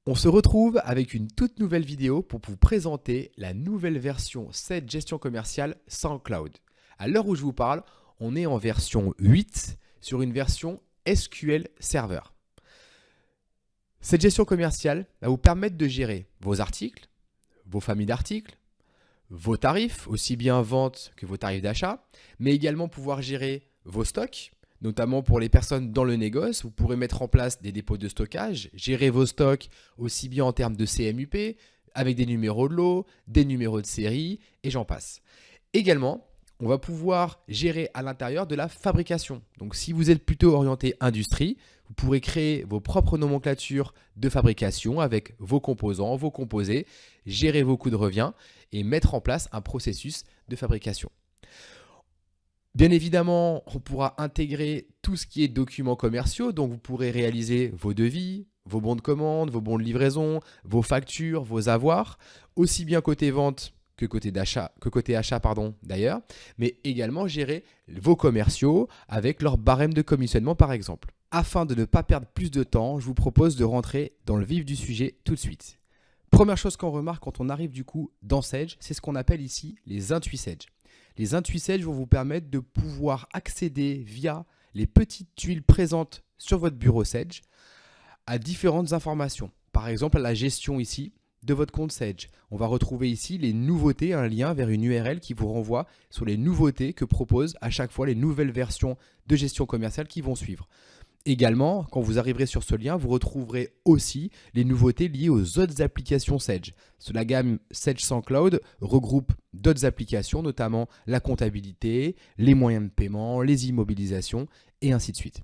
On se retrouve avec une toute nouvelle vidéo pour vous présenter la nouvelle version Sage Gestion Commerciale sans cloud. À l'heure où je vous parle, on est en version 8 sur une version SQL Server. Cette gestion commerciale va vous permettre de gérer vos articles, vos familles d'articles, vos tarifs, aussi bien vente que vos tarifs d'achat, mais également pouvoir gérer vos stocks, notamment pour les personnes dans le négoce. Vous pourrez mettre en place des dépôts de stockage, gérer vos stocks aussi bien en termes de CMUP, avec des numéros de lot, des numéros de série, et j'en passe. Également, on va pouvoir gérer à l'intérieur de la fabrication. Donc si vous êtes plutôt orienté industrie, vous pourrez créer vos propres nomenclatures de fabrication avec vos composants, vos composés, gérer vos coûts de revient et mettre en place un processus de fabrication. Bien évidemment, on pourra intégrer tout ce qui est documents commerciaux, donc vous pourrez réaliser vos devis, vos bons de commande, vos bons de livraison, vos factures, vos avoirs, aussi bien côté vente que côté achat d'ailleurs, mais également gérer vos commerciaux avec leur barème de commissionnement par exemple. Afin de ne pas perdre plus de temps, je vous propose de rentrer dans le vif du sujet tout de suite. Première chose qu'on remarque quand on arrive du coup dans Sage, c'est ce qu'on appelle ici les intuits Sage. Les intuits Sage vont vous permettre de pouvoir accéder via les petites tuiles présentes sur votre bureau Sage à différentes informations. Par exemple, à la gestion ici de votre compte Sage. On va retrouver ici les nouveautés, un lien vers une URL qui vous renvoie sur les nouveautés que proposent à chaque fois les nouvelles versions de gestion commerciale qui vont suivre. Également, quand vous arriverez sur ce lien, vous retrouverez aussi les nouveautés liées aux autres applications Sage. La gamme Sage sans cloud regroupe d'autres applications, notamment la comptabilité, les moyens de paiement, les immobilisations et ainsi de suite.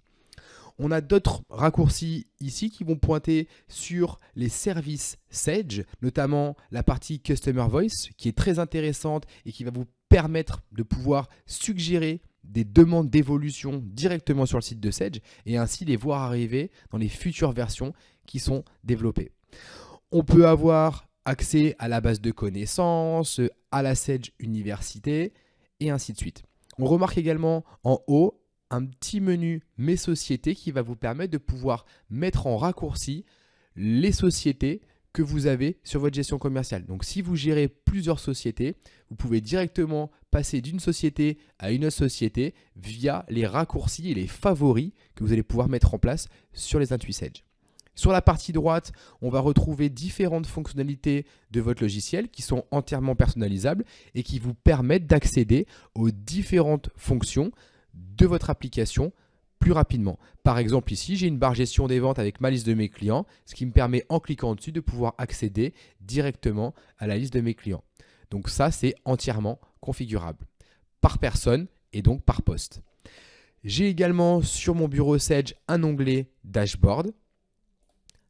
On a d'autres raccourcis ici qui vont pointer sur les services Sage, notamment la partie Customer Voice qui est très intéressante et qui va vous permettre de pouvoir suggérer des demandes d'évolution directement sur le site de Sage et ainsi les voir arriver dans les futures versions qui sont développées. On peut avoir accès à la base de connaissances, à la Sage Université et ainsi de suite. On remarque également en haut un petit menu Mes sociétés qui va vous permettre de pouvoir mettre en raccourci les sociétés que vous avez sur votre gestion commerciale. Donc si vous gérez plusieurs sociétés, vous pouvez directement passer d'une société à une autre société via les raccourcis et les favoris que vous allez pouvoir mettre en place sur les intuits Sage. Sur la partie droite, on va retrouver différentes fonctionnalités de votre logiciel qui sont entièrement personnalisables et qui vous permettent d'accéder aux différentes fonctions de votre application plus rapidement. Par exemple ici, j'ai une barre gestion des ventes avec ma liste de mes clients, ce qui me permet en cliquant dessus de pouvoir accéder directement à la liste de mes clients. Donc ça, c'est entièrement configurable par personne et donc par poste. J'ai également sur mon bureau Sage un onglet Dashboard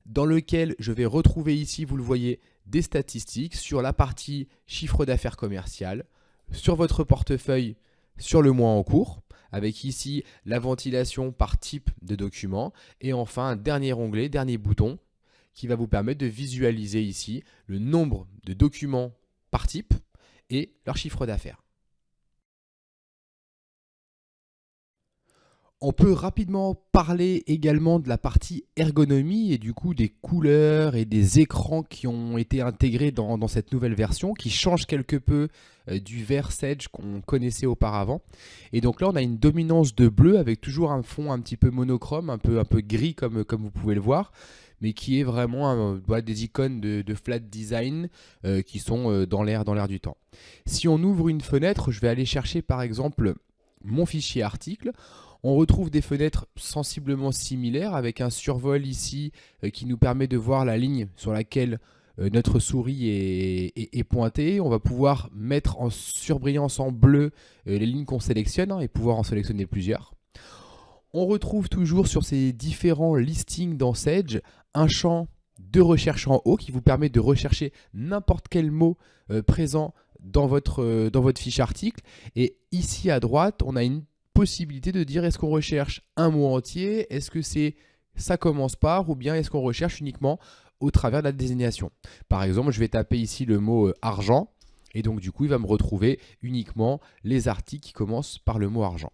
dans lequel je vais retrouver ici, vous le voyez, des statistiques sur la partie chiffre d'affaires commercial, sur votre portefeuille, sur le mois en cours, avec ici la ventilation par type de document et enfin un dernier onglet, dernier bouton qui va vous permettre de visualiser ici le nombre de documents par type et leur chiffre d'affaires. On peut rapidement parler également de la partie ergonomie et du coup des couleurs et des écrans qui ont été intégrés dans cette nouvelle version qui change quelque peu du vert Sage qu'on connaissait auparavant. Et donc là, on a une dominance de bleu avec toujours un fond un petit peu monochrome, un peu gris comme vous pouvez le voir, mais qui est vraiment des icônes de flat design qui sont dans l'air du temps. Si on ouvre une fenêtre, je vais aller chercher par exemple mon fichier article. On retrouve des fenêtres sensiblement similaires avec un survol ici qui nous permet de voir la ligne sur laquelle notre souris est pointée. On va pouvoir mettre en surbrillance en bleu les lignes qu'on sélectionne et pouvoir en sélectionner plusieurs. On retrouve toujours sur ces différents listings dans Sage un champ de recherche en haut qui vous permet de rechercher n'importe quel mot présent dans votre fiche article. Et ici à droite, on a une possibilité de dire est-ce qu'on recherche un mot entier, est-ce que ça commence par ou bien est-ce qu'on recherche uniquement au travers de la désignation. Par exemple, je vais taper ici le mot argent et donc du coup il va me retrouver uniquement les articles qui commencent par le mot argent.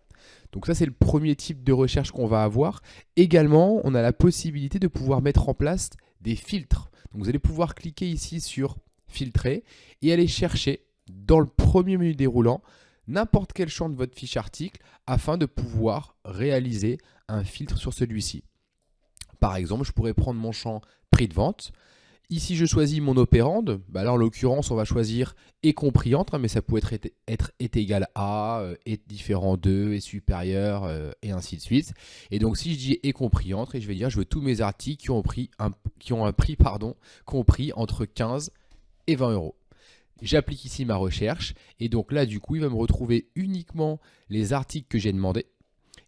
Donc ça c'est le premier type de recherche qu'on va avoir. Également, on a la possibilité de pouvoir mettre en place des filtres. Donc vous allez pouvoir cliquer ici sur filtrer et aller chercher dans le premier menu déroulant n'importe quel champ de votre fiche article afin de pouvoir réaliser un filtre sur celui-ci. Par exemple, je pourrais prendre mon champ prix de vente. Ici, je choisis mon opérande. Là, en l'occurrence, on va choisir et compris entre, mais ça peut être est égal à, est différent de, est supérieur, et ainsi de suite. Et donc, si je dis est compris entre, et je vais dire, je veux tous mes articles qui ont un prix compris entre 15 et 20 euros. J'applique ici ma recherche et donc là, du coup, il va me retrouver uniquement les articles que j'ai demandé.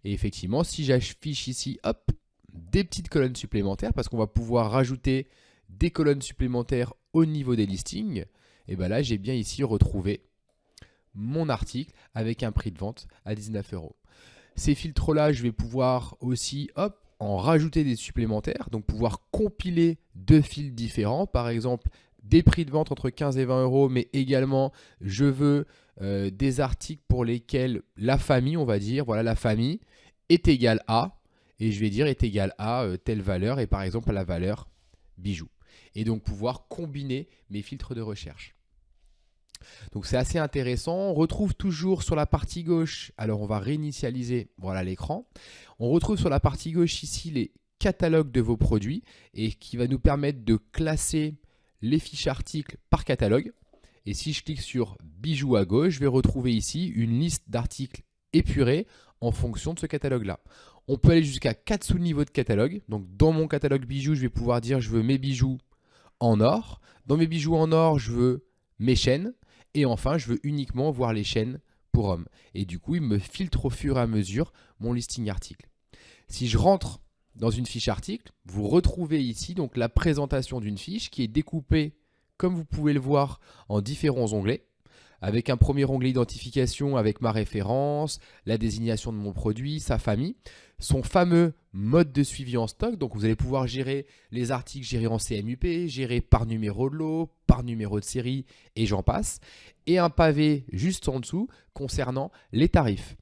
Et effectivement, si j'affiche ici, hop, des petites colonnes supplémentaires parce qu'on va pouvoir rajouter des colonnes supplémentaires au niveau des listings, et bien là, j'ai bien ici retrouvé mon article avec un prix de vente à 19 euros. Ces filtres-là, je vais pouvoir aussi, hop, en rajouter des supplémentaires, donc pouvoir compiler deux fils différents, par exemple, des prix de vente entre 15 et 20 euros, mais également, je veux des articles pour lesquels la famille, on va dire, voilà, la famille est égale à, et je vais dire est égale à telle valeur, et par exemple, à la valeur bijoux. Et donc, pouvoir combiner mes filtres de recherche. Donc, c'est assez intéressant. On retrouve toujours sur la partie gauche, alors on va réinitialiser voilà l'écran. On retrouve sur la partie gauche ici les catalogues de vos produits et qui va nous permettre de classer les fiches articles par catalogue. Et si je clique sur bijoux à gauche, je vais retrouver ici une liste d'articles épurés en fonction de ce catalogue-là. On peut aller jusqu'à 4 sous-niveaux de catalogue. Donc dans mon catalogue bijoux, je vais pouvoir dire je veux mes bijoux en or. Dans mes bijoux en or, je veux mes chaînes. Et enfin, je veux uniquement voir les chaînes pour hommes. Et du coup, il me filtre au fur et à mesure mon listing article. Si je rentre dans une fiche article, vous retrouvez ici donc la présentation d'une fiche qui est découpée, comme vous pouvez le voir, en différents onglets, avec un premier onglet identification avec ma référence, la désignation de mon produit, sa famille, son fameux mode de suivi en stock. Donc vous allez pouvoir gérer les articles gérés en CMUP, gérés par numéro de lot, par numéro de série et j'en passe. Et un pavé juste en dessous concernant les tarifs.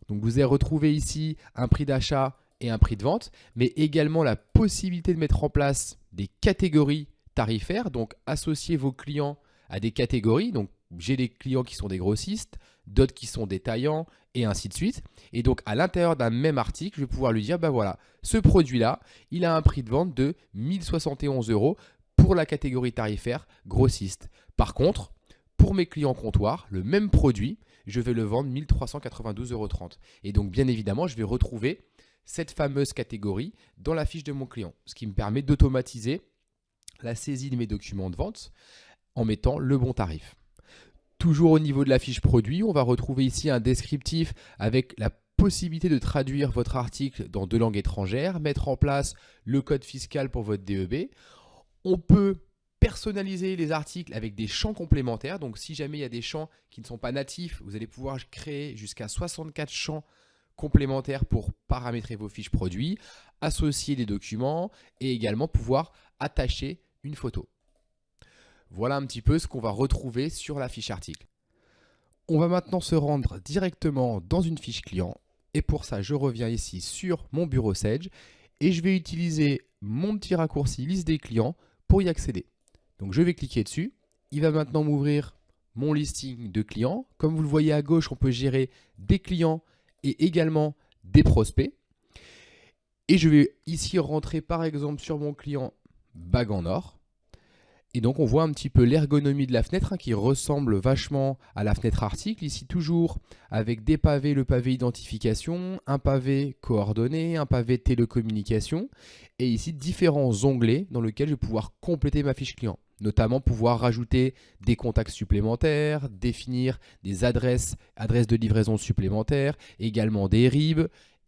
Donc vous allez retrouver ici un prix d'achat et un prix de vente, mais également la possibilité de mettre en place des catégories tarifaires, donc associer vos clients à des catégories. Donc j'ai des clients qui sont des grossistes, d'autres qui sont détaillants et ainsi de suite. Et donc à l'intérieur d'un même article, je vais pouvoir lui dire, ben voilà, ce produit-là, il a un prix de vente de 1071 euros pour la catégorie tarifaire grossiste. Par contre, pour mes clients comptoirs, le même produit, je vais le vendre 1392,30 euros. Et donc bien évidemment, je vais retrouver cette fameuse catégorie dans la fiche de mon client, ce qui me permet d'automatiser la saisie de mes documents de vente en mettant le bon tarif. Toujours au niveau de la fiche produit, on va retrouver ici un descriptif avec la possibilité de traduire votre article dans 2 langues étrangères, mettre en place le code fiscal pour votre DEB. On peut personnaliser les articles avec des champs complémentaires. Donc si jamais il y a des champs qui ne sont pas natifs, vous allez pouvoir créer jusqu'à 64 champs complémentaires pour paramétrer vos fiches produits, associer des documents et également pouvoir attacher une photo. Voilà un petit peu ce qu'on va retrouver sur la fiche article. On va maintenant se rendre directement dans une fiche client et pour ça je reviens ici sur mon bureau Sage et je vais utiliser mon petit raccourci liste des clients pour y accéder. Donc je vais cliquer dessus, il va maintenant m'ouvrir mon listing de clients. Comme vous le voyez à gauche, on peut gérer des clients et également des prospects. Et je vais ici rentrer par exemple sur mon client bague en or. Et donc on voit un petit peu l'ergonomie de la fenêtre qui ressemble vachement à la fenêtre article. Ici toujours avec des pavés, le pavé identification, un pavé coordonnées, un pavé télécommunication. Et ici différents onglets dans lesquels je vais pouvoir compléter ma fiche client. Notamment pouvoir rajouter des contacts supplémentaires, définir des adresses de livraison supplémentaires, également des RIB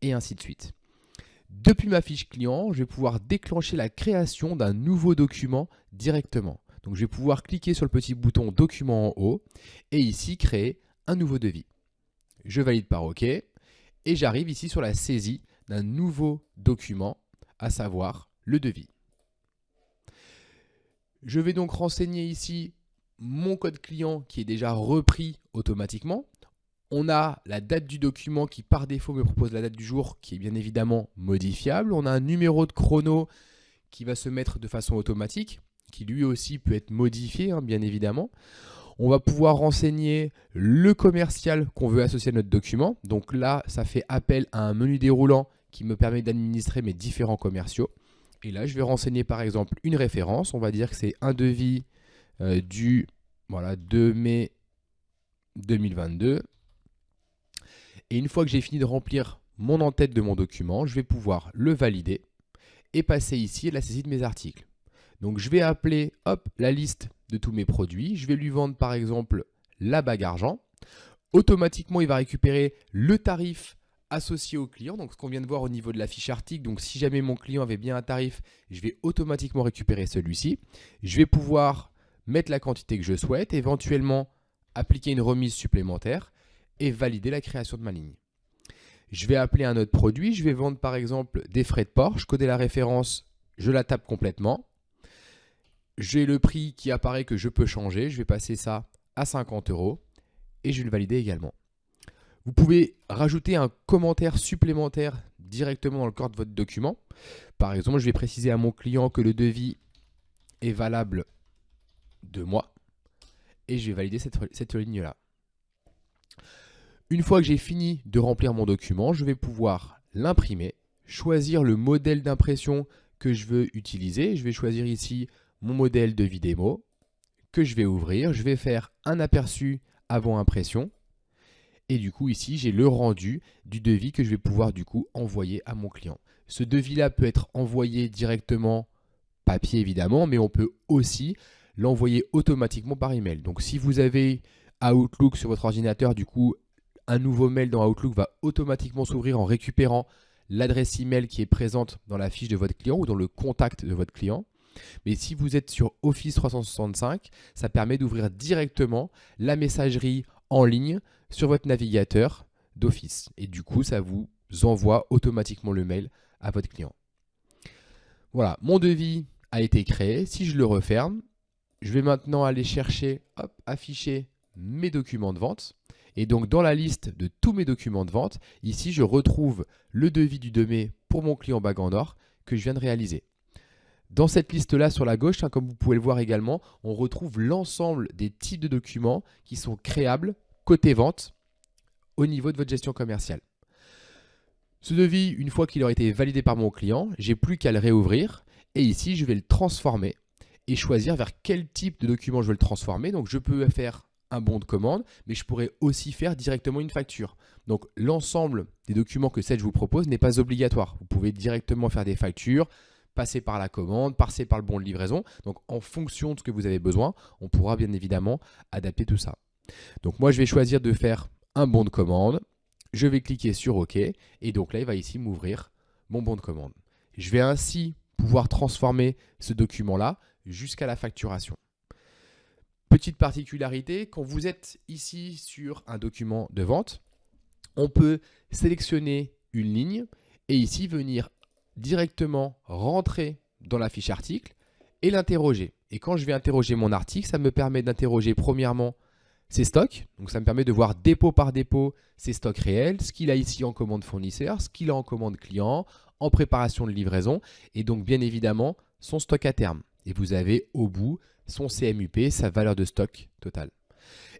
et ainsi de suite. Depuis ma fiche client, je vais pouvoir déclencher la création d'un nouveau document directement. Donc je vais pouvoir cliquer sur le petit bouton document en haut et ici créer un nouveau devis. Je valide par OK et j'arrive ici sur la saisie d'un nouveau document, à savoir le devis. Je vais donc renseigner ici mon code client qui est déjà repris automatiquement. On a la date du document qui par défaut me propose la date du jour qui est bien évidemment modifiable. On a un numéro de chrono qui va se mettre de façon automatique. qui lui aussi peut être modifié, hein, bien évidemment. On va pouvoir renseigner le commercial qu'on veut associer à notre document. Donc là, ça fait appel à un menu déroulant qui me permet d'administrer mes différents commerciaux. Et là, je vais renseigner par exemple une référence. On va dire que c'est un devis du 2 mai 2022. Et une fois que j'ai fini de remplir mon en-tête de mon document, je vais pouvoir le valider et passer ici à la saisie de mes articles. Donc je vais appeler la liste de tous mes produits. Je vais lui vendre par exemple la bague argent. Automatiquement, il va récupérer le tarif associé au client. Donc ce qu'on vient de voir au niveau de la fiche article. Donc si jamais mon client avait bien un tarif, je vais automatiquement récupérer celui-ci. Je vais pouvoir mettre la quantité que je souhaite, éventuellement appliquer une remise supplémentaire et valider la création de ma ligne. Je vais appeler un autre produit. Je vais vendre par exemple des frais de port. Je connais la référence, je la tape complètement. J'ai le prix qui apparaît que je peux changer. Je vais passer ça à 50 € et je vais le valider également. Vous pouvez rajouter un commentaire supplémentaire directement dans le corps de votre document. Par exemple, je vais préciser à mon client que le devis est valable 2 mois et je vais valider cette ligne-là. Une fois que j'ai fini de remplir mon document, je vais pouvoir l'imprimer, choisir le modèle d'impression que je veux utiliser. Je vais choisir ici mon modèle de démo que je vais ouvrir. Je vais faire un aperçu avant impression. Et du coup, ici, j'ai le rendu du devis que je vais pouvoir du coup envoyer à mon client. Ce devis-là peut être envoyé directement papier évidemment, mais on peut aussi l'envoyer automatiquement par email. Donc si vous avez Outlook sur votre ordinateur, du coup, un nouveau mail dans Outlook va automatiquement s'ouvrir en récupérant l'adresse email qui est présente dans la fiche de votre client ou dans le contact de votre client. Mais si vous êtes sur Office 365, ça permet d'ouvrir directement la messagerie en ligne sur votre navigateur d'Office. Et du coup, ça vous envoie automatiquement le mail à votre client. Voilà, mon devis a été créé. Si je le referme, je vais maintenant aller chercher, afficher mes documents de vente. Et donc, dans la liste de tous mes documents de vente, ici, je retrouve le devis du 2 mai pour mon client bague en or que je viens de réaliser. Dans cette liste-là, sur la gauche, comme vous pouvez le voir également, on retrouve l'ensemble des types de documents qui sont créables côté vente au niveau de votre gestion commerciale. Ce devis, une fois qu'il aura été validé par mon client, j'ai plus qu'à le réouvrir. Et ici, je vais le transformer et choisir vers quel type de document je veux le transformer. Donc, je peux faire un bon de commande, mais je pourrais aussi faire directement une facture. Donc, l'ensemble des documents que Sedge vous propose n'est pas obligatoire. Vous pouvez directement faire des factures, passer par la commande, passer par le bon de livraison. Donc, en fonction de ce que vous avez besoin, on pourra bien évidemment adapter tout ça. Donc, moi, je vais choisir de faire un bon de commande. Je vais cliquer sur OK. Et donc là, il va ici m'ouvrir mon bon de commande. Je vais ainsi pouvoir transformer ce document-là jusqu'à la facturation. Petite particularité, quand vous êtes ici sur un document de vente, on peut sélectionner une ligne et ici venir directement rentrer dans la fiche article et l'interroger. Et quand je vais interroger mon article, ça me permet d'interroger premièrement ses stocks. Donc ça me permet de voir dépôt par dépôt ses stocks réels, ce qu'il a ici en commande fournisseur, ce qu'il a en commande client, en préparation de livraison et donc bien évidemment son stock à terme. Et vous avez au bout son CMUP, sa valeur de stock totale.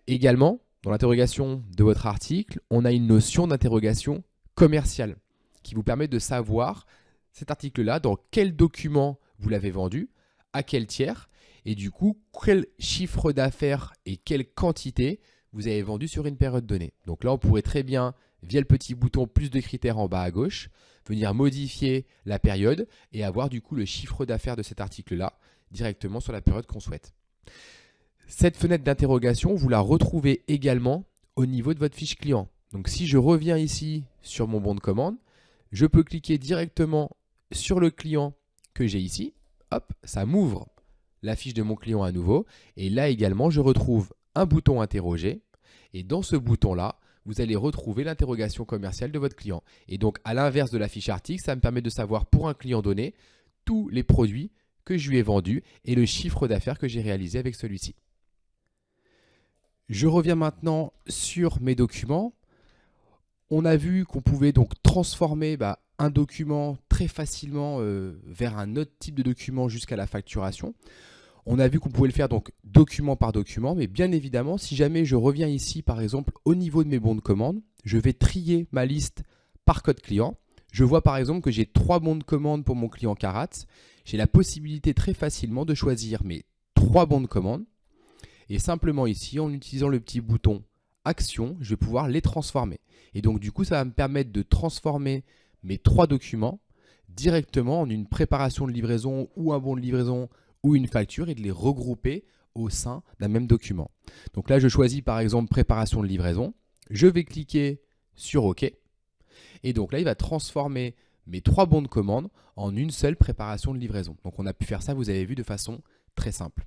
Également, dans l'interrogation de votre article, on a une notion d'interrogation commerciale qui vous permet de savoir cet article-là, dans quel document vous l'avez vendu, à quel tiers, et du coup, quel chiffre d'affaires et quelle quantité vous avez vendu sur une période donnée. Donc là, on pourrait très bien, via le petit bouton plus de critères en bas à gauche, venir modifier la période et avoir du coup le chiffre d'affaires de cet article-là directement sur la période qu'on souhaite. Cette fenêtre d'interrogation, vous la retrouvez également au niveau de votre fiche client. Donc si je reviens ici sur mon bon de commande, je peux cliquer directement sur le client que j'ai ici. Hop, ça m'ouvre la fiche de mon client à nouveau. Et là également, je retrouve un bouton interroger. Et dans ce bouton-là, vous allez retrouver l'interrogation commerciale de votre client. Et donc, à l'inverse de la fiche article, ça me permet de savoir pour un client donné tous les produits que je lui ai vendus et le chiffre d'affaires que j'ai réalisé avec celui-ci. Je reviens maintenant sur mes documents. On a vu qu'on pouvait donc transformer un document très facilement vers un autre type de document jusqu'à la facturation. On a vu qu'on pouvait le faire donc document par document, mais bien évidemment, si jamais je reviens ici, par exemple, au niveau de mes bons de commande, je vais trier ma liste par code client. Je vois par exemple que j'ai 3 bons de commande pour mon client Carat. J'ai la possibilité très facilement de choisir mes 3 bons de commande. Et simplement ici, en utilisant le petit bouton Action, je vais pouvoir les transformer. Et donc du coup, ça va me permettre de transformer mes 3 documents directement en une préparation de livraison ou un bon de livraison ou une facture et de les regrouper au sein d'un même document. Donc là, je choisis par exemple préparation de livraison. Je vais cliquer sur OK. Et donc là, il va transformer mes 3 bons de commande en une seule préparation de livraison. Donc on a pu faire ça, vous avez vu, de façon très simple.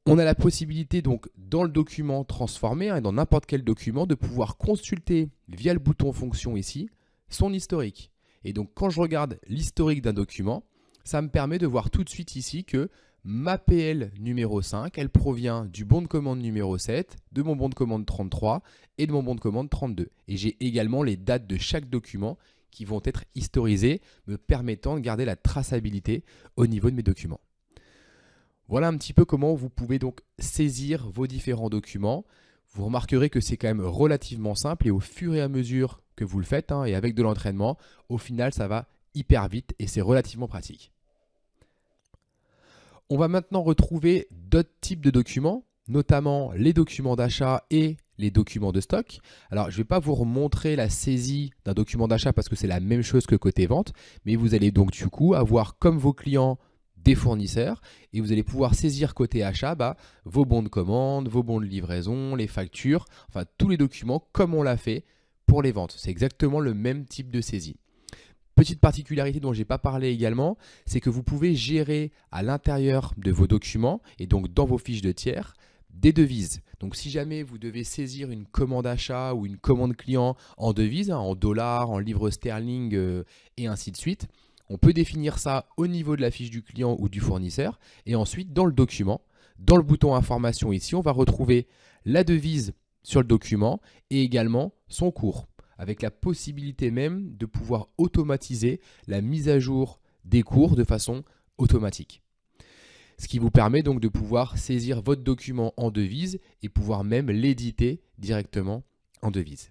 On a la possibilité donc dans le document transformé, et dans n'importe quel document, de pouvoir consulter via le bouton fonction ici, son historique. Et donc quand je regarde l'historique d'un document, ça me permet de voir tout de suite ici que ma PL numéro 5, elle provient du bon de commande numéro 7, de mon bon de commande 33 et de mon bon de commande 32. Et j'ai également les dates de chaque document qui vont être historisées, me permettant de garder la traçabilité au niveau de mes documents. Voilà un petit peu comment vous pouvez donc saisir vos différents documents. Vous remarquerez que c'est quand même relativement simple et au fur et à mesure que vous le faites, et avec de l'entraînement, au final ça va hyper vite et c'est relativement pratique. On va maintenant retrouver d'autres types de documents, notamment les documents d'achat et les documents de stock. Alors, je ne vais pas vous remontrer la saisie d'un document d'achat parce que c'est la même chose que côté vente, mais vous allez donc du coup avoir comme vos clients des fournisseurs et vous allez pouvoir saisir côté achat vos bons de commande, vos bons de livraison, les factures, enfin tous les documents comme on l'a fait pour les ventes. C'est exactement le même type de saisie. Petite particularité dont je n'ai pas parlé également, c'est que vous pouvez gérer à l'intérieur de vos documents et donc dans vos fiches de tiers des devises. Donc si jamais vous devez saisir une commande achat ou une commande client en devises, en dollars, en livres sterling et ainsi de suite, on peut définir ça au niveau de la fiche du client ou du fournisseur et ensuite dans le document, dans le bouton information ici, on va retrouver la devise sur le document et également son cours, avec la possibilité même de pouvoir automatiser la mise à jour des cours de façon automatique. Ce qui vous permet donc de pouvoir saisir votre document en devise et pouvoir même l'éditer directement en devise.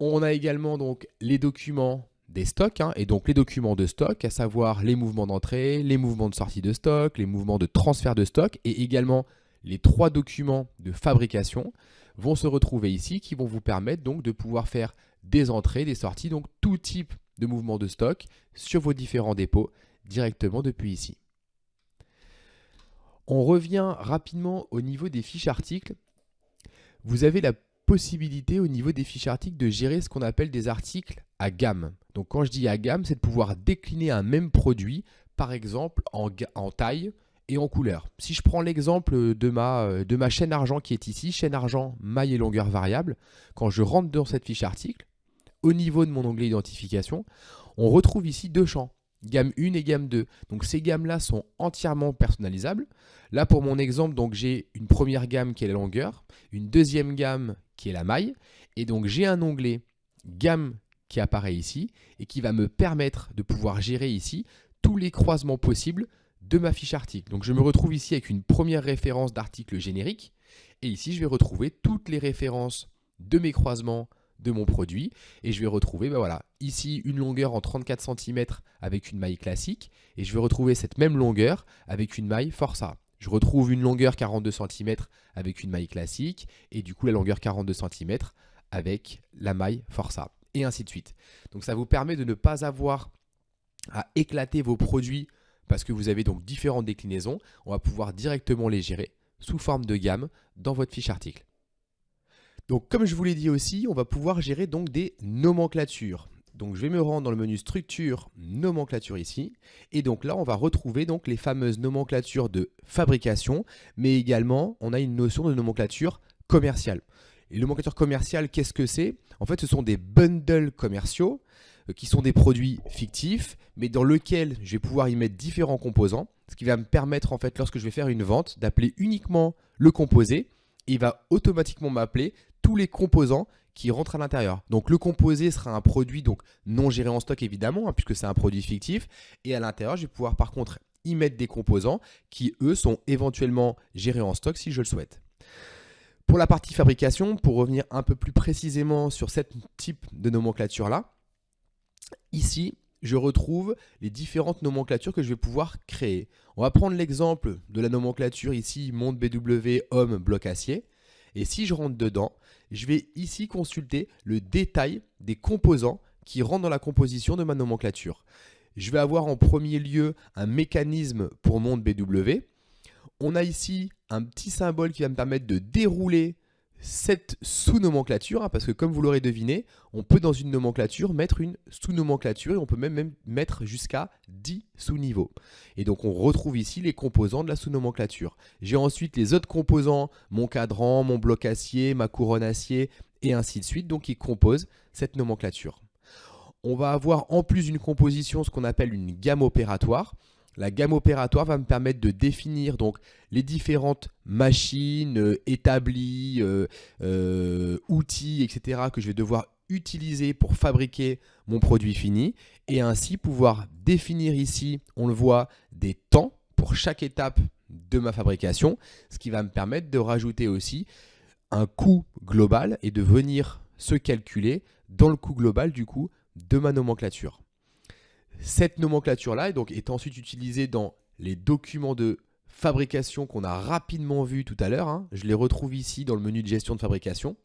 On a également donc les documents des stocks, et donc les documents de stock, à savoir les mouvements d'entrée, les mouvements de sortie de stock, les mouvements de transfert de stock et également les 3 documents de fabrication vont se retrouver ici qui vont vous permettre donc de pouvoir faire des entrées, des sorties, donc tout type de mouvement de stock sur vos différents dépôts directement depuis ici. On revient rapidement au niveau des fiches articles. Vous avez la possibilité au niveau des fiches articles de gérer ce qu'on appelle des articles à gamme. Donc quand je dis à gamme, c'est de pouvoir décliner un même produit, par exemple en taille et en couleur. Si je prends l'exemple de ma chaîne argent qui est ici, chaîne argent, maille et longueur variable, quand je rentre dans cette fiche article, au niveau de mon onglet identification, on retrouve ici 2 champs, gamme 1 et gamme 2. Donc ces gammes-là sont entièrement personnalisables. Là pour mon exemple, donc j'ai une première gamme qui est la longueur, une deuxième gamme qui est la maille, et donc j'ai un onglet gamme qui apparaît ici et qui va me permettre de pouvoir gérer ici tous les croisements possibles de ma fiche article. Donc je me retrouve ici avec une première référence d'article générique et ici je vais retrouver toutes les références de mes croisements de mon produit et je vais retrouver ici une longueur en 34 cm avec une maille classique et je vais retrouver cette même longueur avec une maille Forçat. Je retrouve une longueur 42 cm avec une maille classique et du coup la longueur 42 cm avec la maille Forçat et ainsi de suite. Donc ça vous permet de ne pas avoir à éclater vos produits parce que vous avez donc différentes déclinaisons. On va pouvoir directement les gérer sous forme de gamme dans votre fiche article. Donc comme je vous l'ai dit aussi, on va pouvoir gérer donc des nomenclatures. Donc je vais me rendre dans le menu structure, nomenclature ici. Et donc là, on va retrouver donc les fameuses nomenclatures de fabrication, mais également on a une notion de nomenclature commerciale. Et nomenclature commerciale, qu'est-ce que c'est? En fait, ce sont des bundles commerciaux qui sont des produits fictifs, mais dans lesquels je vais pouvoir y mettre différents composants, ce qui va me permettre en fait, lorsque je vais faire une vente, d'appeler uniquement le composé. Et il va automatiquement m'appeler tous les composants qui rentrent à l'intérieur. Donc le composé sera un produit donc non géré en stock évidemment, puisque c'est un produit fictif. Et à l'intérieur, je vais pouvoir par contre y mettre des composants qui, eux, sont éventuellement gérés en stock si je le souhaite. Pour la partie fabrication, pour revenir un peu plus précisément sur ce type de nomenclature-là, ici, je retrouve les différentes nomenclatures que je vais pouvoir créer. On va prendre l'exemple de la nomenclature ici, montre BW, homme, bloc acier. Et si je rentre dedans, je vais ici consulter le détail des composants qui rentrent dans la composition de ma nomenclature. Je vais avoir en premier lieu un mécanisme pour montre BW. On a ici un petit symbole qui va me permettre de dérouler cette sous-nomenclature, parce que comme vous l'aurez deviné, on peut dans une nomenclature mettre une sous-nomenclature et on peut même mettre jusqu'à 10 sous-niveaux. Et donc on retrouve ici les composants de la sous-nomenclature. J'ai ensuite les autres composants, mon cadran, mon bloc acier, ma couronne acier et ainsi de suite, donc qui composent cette nomenclature. On va avoir en plus d'une composition ce qu'on appelle une gamme opératoire. La gamme opératoire va me permettre de définir donc les différentes machines, établies, outils, etc. que je vais devoir utiliser pour fabriquer mon produit fini et ainsi pouvoir définir ici, on le voit, des temps pour chaque étape de ma fabrication, ce qui va me permettre de rajouter aussi un coût global et de venir se calculer dans le coût global du coup de ma nomenclature. Cette nomenclature-là est ensuite utilisée dans les documents de fabrication qu'on a rapidement vu tout à l'heure. Je les retrouve ici dans le menu de gestion de fabrication.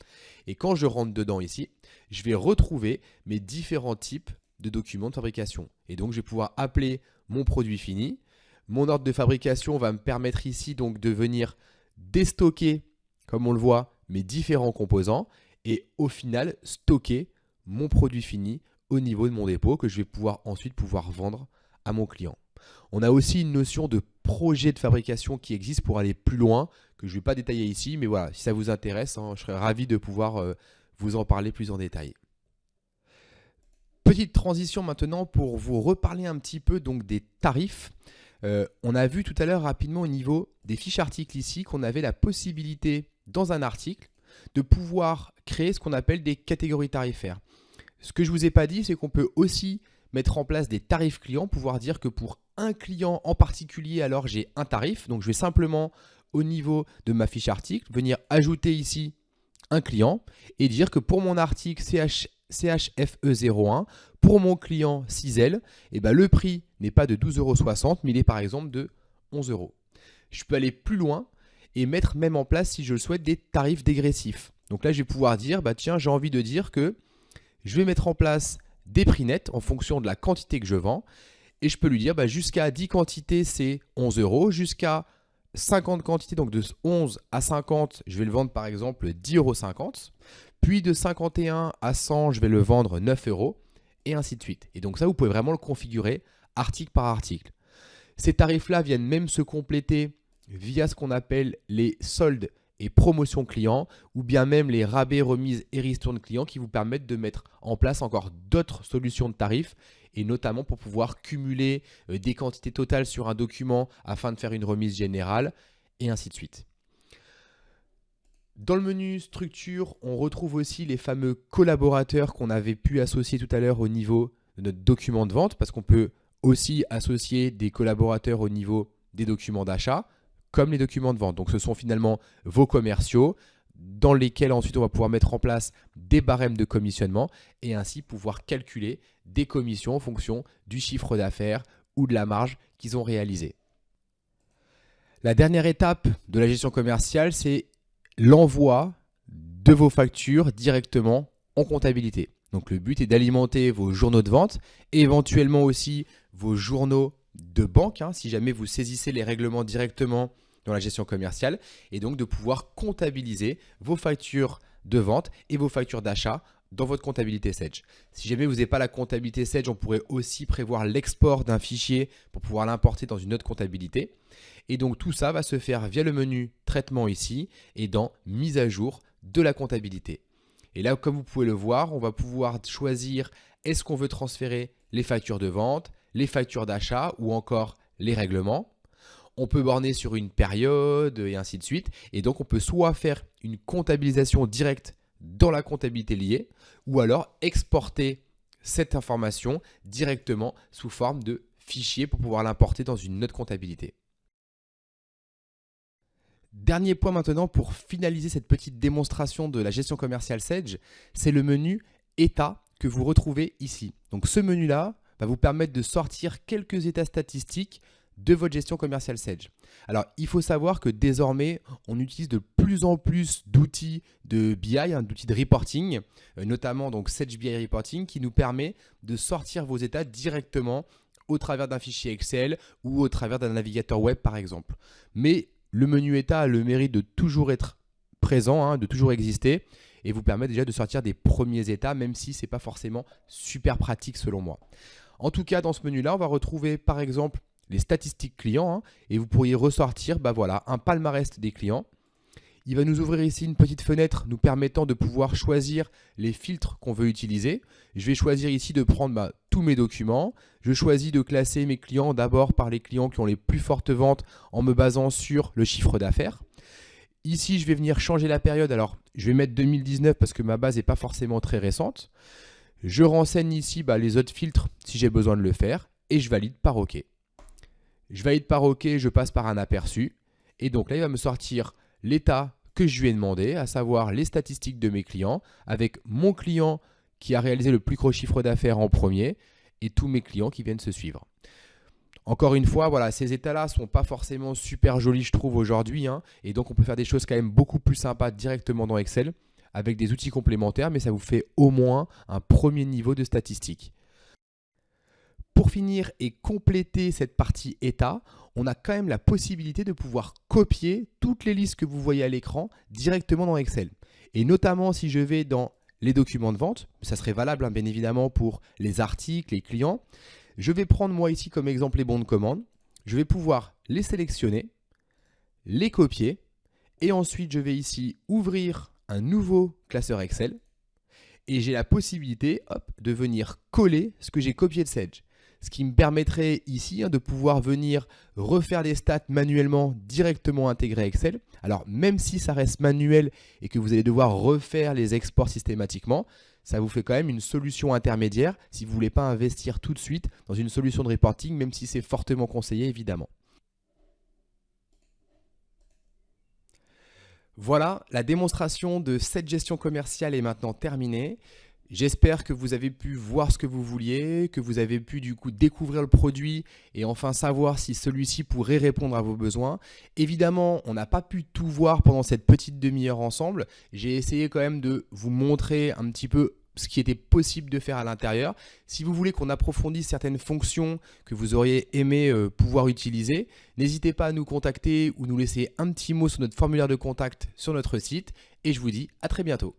Et quand je rentre dedans ici, je vais retrouver mes différents types de documents de fabrication. Et donc, je vais pouvoir appeler mon produit fini. Mon ordre de fabrication va me permettre ici donc de venir déstocker, comme on le voit, mes différents composants et au final stocker mon produit fini au niveau de mon dépôt que je vais ensuite pouvoir vendre à mon client. On a aussi une notion de projet de fabrication qui existe pour aller plus loin, que je ne vais pas détailler ici, mais voilà, si ça vous intéresse, je serais ravi de pouvoir vous en parler plus en détail. Petite transition maintenant pour vous reparler un petit peu donc des tarifs. On a vu tout à l'heure rapidement au niveau des fiches articles ici qu'on avait la possibilité dans un article de pouvoir créer ce qu'on appelle des catégories tarifaires. Ce que je ne vous ai pas dit, c'est qu'on peut aussi mettre en place des tarifs clients, pouvoir dire que pour un client en particulier, alors j'ai un tarif. Donc, je vais simplement, au niveau de ma fiche article, venir ajouter ici un client et dire que pour mon article CHFE01, pour mon client Cizel, le prix n'est pas de 12,60 €, mais il est par exemple de 11 €. Je peux aller plus loin et mettre même en place, si je le souhaite, des tarifs dégressifs. Donc là, je vais pouvoir dire, tiens, j'ai envie de dire que je vais mettre en place des prix nets en fonction de la quantité que je vends et je peux lui dire jusqu'à 10 quantités, c'est 11 €. Jusqu'à 50 quantités, donc de 11 à 50, je vais le vendre par exemple 10,50 €. Puis de 51 à 100, je vais le vendre 9 € et ainsi de suite. Et donc ça, vous pouvez vraiment le configurer article par article. Ces tarifs-là viennent même se compléter via ce qu'on appelle les soldes et promotions clients ou bien même les rabais, remises et ristournes clients qui vous permettent de mettre en place encore d'autres solutions de tarifs et notamment pour pouvoir cumuler des quantités totales sur un document afin de faire une remise générale et ainsi de suite. Dans le menu structure, on retrouve aussi les fameux collaborateurs qu'on avait pu associer tout à l'heure au niveau de notre document de vente parce qu'on peut aussi associer des collaborateurs au niveau des documents d'achat comme les documents de vente. Donc, ce sont finalement vos commerciaux dans lesquels ensuite on va pouvoir mettre en place des barèmes de commissionnement et ainsi pouvoir calculer des commissions en fonction du chiffre d'affaires ou de la marge qu'ils ont réalisé. La dernière étape de la gestion commerciale, c'est l'envoi de vos factures directement en comptabilité. Donc, le but est d'alimenter vos journaux de vente et éventuellement aussi vos journaux de banque, si jamais vous saisissez les règlements directement dans la gestion commerciale et donc de pouvoir comptabiliser vos factures de vente et vos factures d'achat dans votre comptabilité Sage. Si jamais vous n'avez pas la comptabilité Sage, on pourrait aussi prévoir l'export d'un fichier pour pouvoir l'importer dans une autre comptabilité. Et donc tout ça va se faire via le menu traitement ici et dans mise à jour de la comptabilité. Et là, comme vous pouvez le voir, on va pouvoir choisir est-ce qu'on veut transférer les factures de vente, les factures d'achat ou encore les règlements. On peut borner sur une période et ainsi de suite. Et donc, on peut soit faire une comptabilisation directe dans la comptabilité liée ou alors exporter cette information directement sous forme de fichier pour pouvoir l'importer dans une note comptabilité. Dernier point maintenant pour finaliser cette petite démonstration de la gestion commerciale Sage, c'est le menu État que vous retrouvez ici. Donc ce menu-là va vous permettre de sortir quelques états statistiques de votre gestion commerciale Sage. Alors il faut savoir que désormais on utilise de plus en plus d'outils de BI, d'outils de reporting, notamment donc Sage BI Reporting qui nous permet de sortir vos états directement au travers d'un fichier Excel ou au travers d'un navigateur web par exemple. Mais le menu état a le mérite de toujours être présent, de toujours exister et vous permet déjà de sortir des premiers états même si ce n'est pas forcément super pratique selon moi. En tout cas, dans ce menu-là, on va retrouver par exemple les statistiques clients et vous pourriez ressortir un palmarès des clients. Il va nous ouvrir ici une petite fenêtre nous permettant de pouvoir choisir les filtres qu'on veut utiliser. Je vais choisir ici de prendre tous mes documents. Je choisis de classer mes clients d'abord par les clients qui ont les plus fortes ventes en me basant sur le chiffre d'affaires. Ici, je vais venir changer la période. Alors, je vais mettre 2019 parce que ma base n'est pas forcément très récente. Je renseigne ici les autres filtres si j'ai besoin de le faire et je valide par OK. Je valide par OK, je passe par un aperçu et donc là, il va me sortir l'état que je lui ai demandé, à savoir les statistiques de mes clients avec mon client qui a réalisé le plus gros chiffre d'affaires en premier et tous mes clients qui viennent se suivre. Encore une fois, ces états-là ne sont pas forcément super jolis, je trouve, aujourd'hui. Et donc, on peut faire des choses quand même beaucoup plus sympas directement dans Excel avec des outils complémentaires, mais ça vous fait au moins un premier niveau de statistiques. Pour finir et compléter cette partie état, on a quand même la possibilité de pouvoir copier toutes les listes que vous voyez à l'écran directement dans Excel. Et notamment si je vais dans les documents de vente, ça serait valable bien évidemment pour les articles, les clients. Je vais prendre moi ici comme exemple les bons de commande. Je vais pouvoir les sélectionner, les copier et ensuite je vais ici ouvrir un nouveau classeur Excel et j'ai la possibilité de venir coller ce que j'ai copié de Sage. Ce qui me permettrait ici de pouvoir venir refaire les stats manuellement directement intégrés à Excel. Alors même si ça reste manuel et que vous allez devoir refaire les exports systématiquement, ça vous fait quand même une solution intermédiaire si vous ne voulez pas investir tout de suite dans une solution de reporting, même si c'est fortement conseillé évidemment. Voilà, la démonstration de cette gestion commerciale est maintenant terminée. J'espère que vous avez pu voir ce que vous vouliez, que vous avez pu du coup découvrir le produit et enfin savoir si celui-ci pourrait répondre à vos besoins. Évidemment, on n'a pas pu tout voir pendant cette petite demi-heure ensemble. J'ai essayé quand même de vous montrer un petit peu ce qui était possible de faire à l'intérieur. Si vous voulez qu'on approfondisse certaines fonctions que vous auriez aimé pouvoir utiliser, n'hésitez pas à nous contacter ou nous laisser un petit mot sur notre formulaire de contact sur notre site et je vous dis à très bientôt.